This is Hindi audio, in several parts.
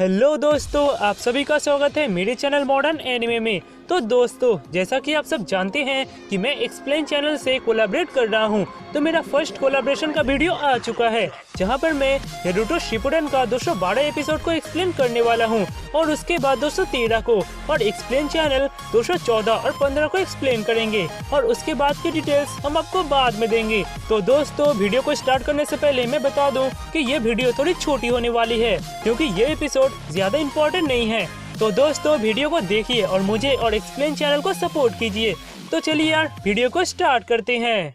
हेलो दोस्तों, आप सभी का स्वागत है मेरे चैनल मॉडर्न एनिमे में। तो दोस्तों, जैसा कि आप सब जानते हैं कि मैं एक्सप्लेन चैनल से कोलैबोरेट कर रहा हूं, तो मेरा फर्स्ट कोलैबोरेशन का वीडियो आ चुका है जहां पर मैं नारुतो शिपुडेन का 212 एपिसोड को एक्सप्लेन करने वाला हूं और उसके बाद 213 को, और एक्सप्लेन चैनल 214 और 15 को एक्सप्लेन करेंगे और उसके बाद की डिटेल्स हम आपको बाद में देंगे। तो दोस्तों, वीडियो को स्टार्ट करने से पहले मैं बता दूं कि ये वीडियो थोड़ी छोटी होने वाली है क्योंकि ये एपिसोड ज्यादा इम्पोर्टेंट नहीं है। तो दोस्तों, वीडियो को देखिए और मुझे और एक्सप्लेन चैनल को सपोर्ट कीजिए। तो चलिए यार, वीडियो को स्टार्ट करते हैं।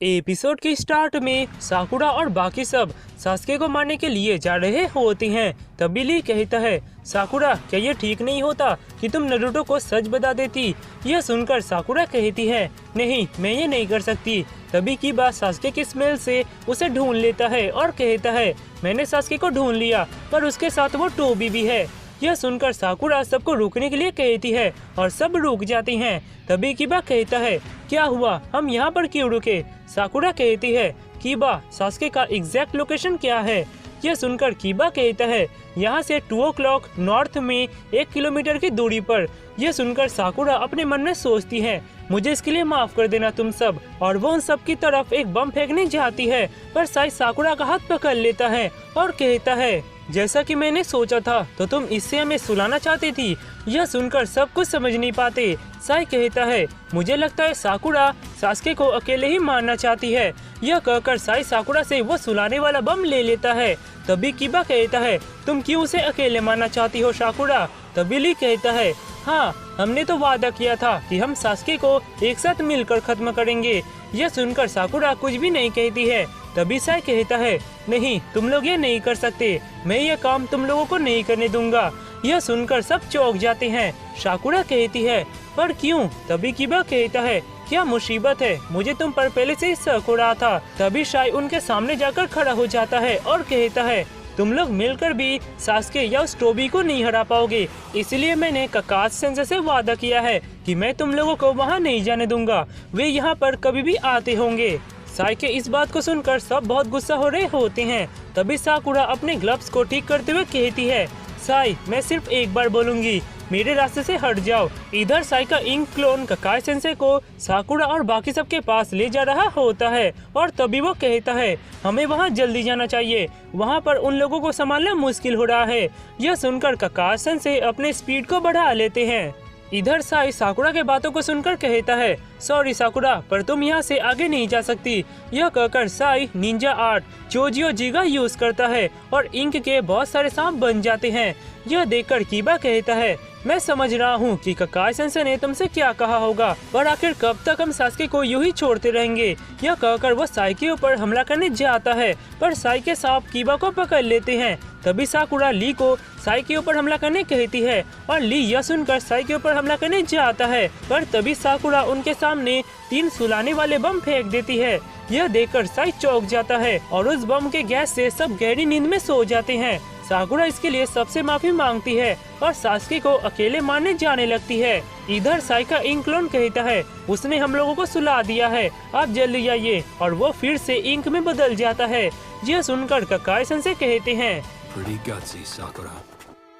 एपिसोड के स्टार्ट में साकुरा और बाकी सब सास्के को मारने के लिए जा रहे होते हैं। तभी ली कहता है, साकुरा, क्या ये ठीक नहीं होता कि तुम नारुतो को सच बता देती? यह सुनकर साकुरा कहती है, नहीं, मैं ये नहीं कर सकती। तभी कीबा सास्के की स्मेल से उसे ढूंढ लेता है और कहता है, मैंने सास्के को ढूंढ लिया, पर उसके साथ वो टोबी भी है। यह सुनकर साकुरा सबको रुकने के लिए कहती है और सब रुक जाती हैं। तभी कीबा कहता है, क्या हुआ, हम यहाँ पर क्यों रुके? साकुरा कहती है, कीबा, सास्के का एग्जैक्ट लोकेशन क्या है? यह सुनकर कीबा कहता है, यहाँ से 2 o'clock नॉर्थ में 1 किलोमीटर की दूरी पर। यह सुनकर साकुरा अपने मन में सोचती है, मुझे इसके लिए माफ कर देना तुम सब, और वो उन सब की तरफ एक बम फेंकने जाती है, पर साई साकुरा का हाथ पकड़ लेता है और कहता है, जैसा कि मैंने सोचा था, तो तुम इससे हमें सुलाना चाहती थी। यह सुनकर सब कुछ समझ नहीं पाते। साई कहता है, मुझे लगता है साकुरा सास्के को अकेले ही मारना चाहती है। यह कहकर साई साकुरा से वो सुलाने वाला बम ले लेता है। तभी कीबा कहता है, तुम क्यों उसे अकेले मारना चाहती हो साकुरा? तभी ली कहता है, हाँ, हमने तो वादा किया था कि हम सास्के को एक साथ मिलकर खत्म करेंगे। यह सुनकर साकुरा कुछ भी नहीं कहती है। तभी साई कहता है, नहीं, तुम लोग ये नहीं कर सकते, मैं ये काम तुम लोगों को नहीं करने दूंगा। यह सुनकर सब चौंक जाते हैं। साकुरा कहती है, पर क्यों? तभी कीबा कहता है, क्या मुसीबत है? मुझे तुम पर पहले से ही शक हो रहा था। तभी साई उनके सामने जाकर खड़ा हो जाता है और कहता है, तुम लोग मिलकर भी सास्के या उस टोबी को नहीं हरा पाओगे, इसलिए मैंने ककाश सेंसे से वादा किया है कि मैं तुम लोगों को वहाँ नहीं जाने दूंगा। वे यहाँ पर कभी भी आते होंगे। साई के इस बात को सुनकर सब बहुत गुस्सा हो रहे होते हैं। तभी साकुरा अपने ग्लव्स को ठीक करते हुए कहती है, साई, मैं सिर्फ एक बार बोलूंगी, मेरे रास्ते से हट जाओ। इधर साई का इंक क्लोन ककाई सेंसे को साकुरा और बाकी सब के पास ले जा रहा होता है और तभी वो कहता है, हमें वहाँ जल्दी जाना चाहिए, वहाँ पर उन लोगों को संभालना मुश्किल हो रहा है। यह सुनकर ककाई सेंसे अपने स्पीड को बढ़ा लेते हैं। इधर साई साकुरा के बातों को सुनकर कहता है, सॉरी साकुरा, पर तुम यहाँ से आगे नहीं जा सकती। यह कहकर साई निंजा आर्ट चोजियो जिगा यूज करता है और इंक के बहुत सारे सांप बन जाते हैं। यह देखकर कीबा कहता है, मैं समझ रहा हूँ कि ककाई सेंसे ने तुमसे क्या कहा होगा, पर आखिर कब तक हम सास्के को यूं ही छोड़ते रहेंगे? यह कहकर वो साई के ऊपर हमला करने जाता है, पर साई के सांप कीबा को पकड़ लेते हैं। तभी साकुरा ली को साई के ऊपर हमला करने कहती है और ली यह सुनकर साई के ऊपर हमला करने जाता है, पर तभी साकुरा उनके सामने 3 सुलाने वाले बम फेंक देती है। यह देखकर साई चौंक जाता है और उस बम के गैस से सब गहरी नींद में सो जाते हैं। साकुरा इसके लिए सबसे माफी मांगती है और सास्के को अकेले मारने जाने लगती है। इधर साई का इंक क्लोन कहता है, उसने हम लोगों को सुला दिया है, आप जल्दी जाइए, और वो फिर से इंक में बदल जाता है। यह सुनकर ककाई सेंसे कहते हैं,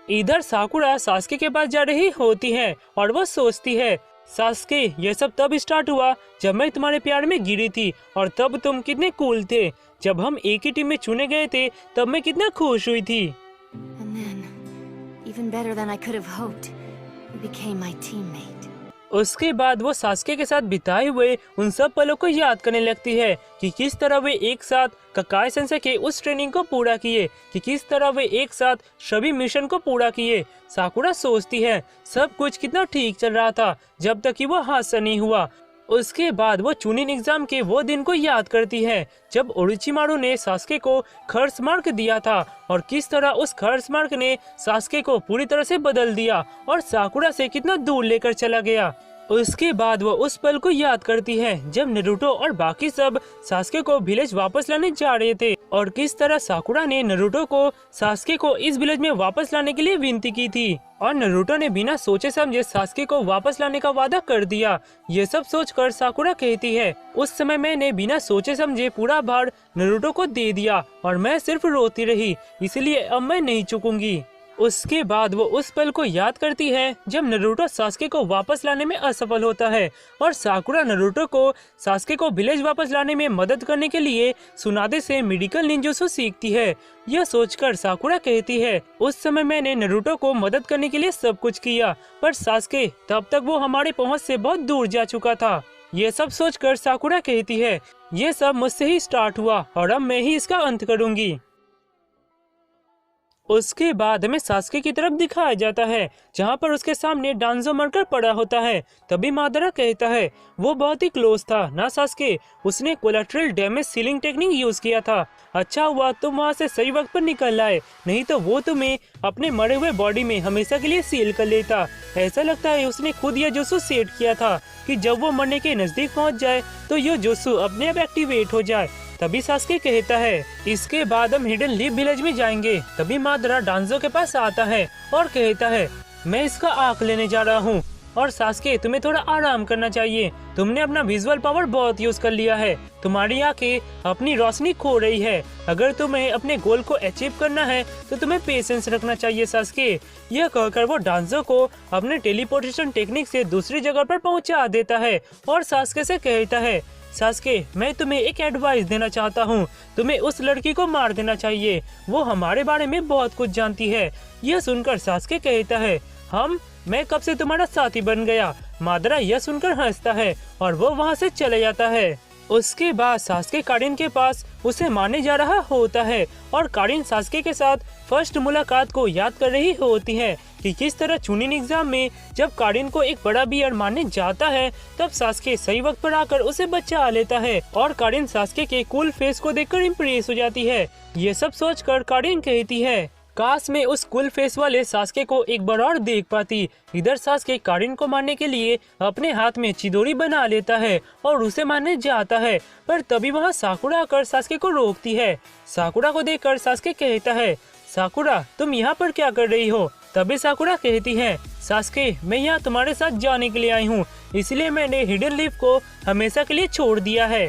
इधर साकुरा सास्के के पास जा रही होती है और वो सोचती है, सास्के, ये सब तब स्टार्ट हुआ जब मैं तुम्हारे प्यार में गिरी थी, और तब तुम कितने कूल थे। जब हम एक ही टीम में चुने गए थे तब मैं कितना खुश हुई थी। And then, even better than I could have hoped, you became my teammate. उसके बाद वो सास्के के साथ बिताए हुए उन सब पलों को याद करने लगती है कि किस तरह वे एक साथ ककाई सेंसे के उस ट्रेनिंग को पूरा किए, कि किस तरह वे एक साथ सभी मिशन को पूरा किए। साकुरा सोचती है, सब कुछ कितना ठीक चल रहा था जब तक कि वो हादसा नहीं हुआ। उसके बाद वो चुनिन एग्जाम के वो दिन को याद करती है जब ओरोचिमारू ने सास्के को खर्च मार्क दिया था और किस तरह उस खर्च मार्क ने सास्के को पूरी तरह से बदल दिया और साकुरा से कितना दूर लेकर चला गया। उसके बाद वो उस पल को याद करती है जब नारुतो और बाकी सब सास्के को विलेज वापस लाने जा रहे थे और किस तरह साकुरा ने नारुतो को सास्के को इस विलेज में वापस लाने के लिए विनती की थी और नारुतो ने बिना सोचे समझे सास्के को वापस लाने का वादा कर दिया। ये सब सोचकर साकुरा कहती है, उस समय मैंने बिना सोचे समझे पूरा भार नारुतो को दे दिया और मैं सिर्फ रोती रही, इसलिए अब मैं नहीं चूकूंगी। उसके बाद वो उस पल को याद करती है जब नारुतो सास्के को वापस लाने में असफल होता है और साकुरा नारुतो को सास्के को विलेज वापस लाने में मदद करने के लिए सुनादे से मेडिकल निंजुत्सु सीखती है। यह सोचकर साकुरा कहती है, उस समय मैंने नारुतो को मदद करने के लिए सब कुछ किया, पर सास्के तब तक वो हमारे पहुंच से बहुत दूर जा चुका था। ये सब सोचकर साकुरा कहती है, ये सब मुझसे ही स्टार्ट हुआ और अब मैं ही इसका अंत करूंगी। उसके बाद हमें सास्के की तरफ दिखाया जाता है जहां पर उसके सामने डांजो मरकर पड़ा होता है। तभी मादरा कहता है, वो बहुत ही क्लोज था ना सास्के, उसने collateral damage ceiling technique use किया था। अच्छा हुआ तुम वहां से सही वक्त पर निकल आए, नहीं तो वो तुम्हें अपने मरे हुए बॉडी में हमेशा के लिए सील कर लेता। ऐसा लगता है उसने खुद यह जोशु सेट किया था कि जब वो मरने के नजदीक पहुंच जाए तो यह जोशु अपने आप एक्टिवेट हो जाए। तभी सास्के कहता है, इसके बाद हम हिडन लीफ विलेज में जाएंगे। तभी मादरा डांजो के पास आता है और कहता है, मैं इसका आँख लेने जा रहा हूँ और सास्के तुम्हें थोड़ा आराम करना चाहिए, तुमने अपना विजुअल पावर बहुत यूज कर लिया है, तुम्हारी आंखें अपनी रोशनी खो रही है। अगर तुम्हें अपने गोल को अचीव करना है तो तुम्हें पेशेंस रखना चाहिए सास्के। यह कहकर वो डांजो को अपने टेलीपोर्टेशन टेक्निक से दूसरी जगह पर पहुंचा देता है और सास्के से कहता है, सास्के मैं तुम्हें एक एडवाइस देना चाहता हूँ, तुम्हें उस लड़की को मार देना चाहिए, वो हमारे बारे में बहुत कुछ जानती है। यह सुनकर सास्के कहता है, मैं कब से तुम्हारा साथी बन गया। मादरा यह सुनकर हंसता है और वो वहाँ से चले जाता है। उसके बाद सास्के कारिन के पास उसे मारने जा रहा होता है और कारिन सास्के के साथ फर्स्ट मुलाकात को याद कर रही होती है कि किस तरह चुनिन एग्जाम में जब कारिन को एक बड़ा बियर मारने जाता है तब सास्के सही वक्त पर आकर उसे बचा लेता है और कारिन सास्के के कूल फेस को देखकर इम्प्रेस हो जाती है। ये सब सोचकर कारिन कहती है, काश मैं उस कूल फेस वाले सास्के को एक बार और देख पाती। इधर सास्के कारिन को मारने के लिए अपने हाथ में चिदोरी बना लेता है और उसे मारने जाता है, पर तभी वहाँ साकुरा आकर सास्के को रोकती है। साकुरा को देखकर सास्के कहता है, साकुरा तुम यहाँ पर क्या कर रही हो। तभी साकुरा कहती है, सास्के मैं यहाँ तुम्हारे साथ जाने के लिए आई हूँ, इसलिए मैंने हिडन लीफ को हमेशा के लिए छोड़ दिया है।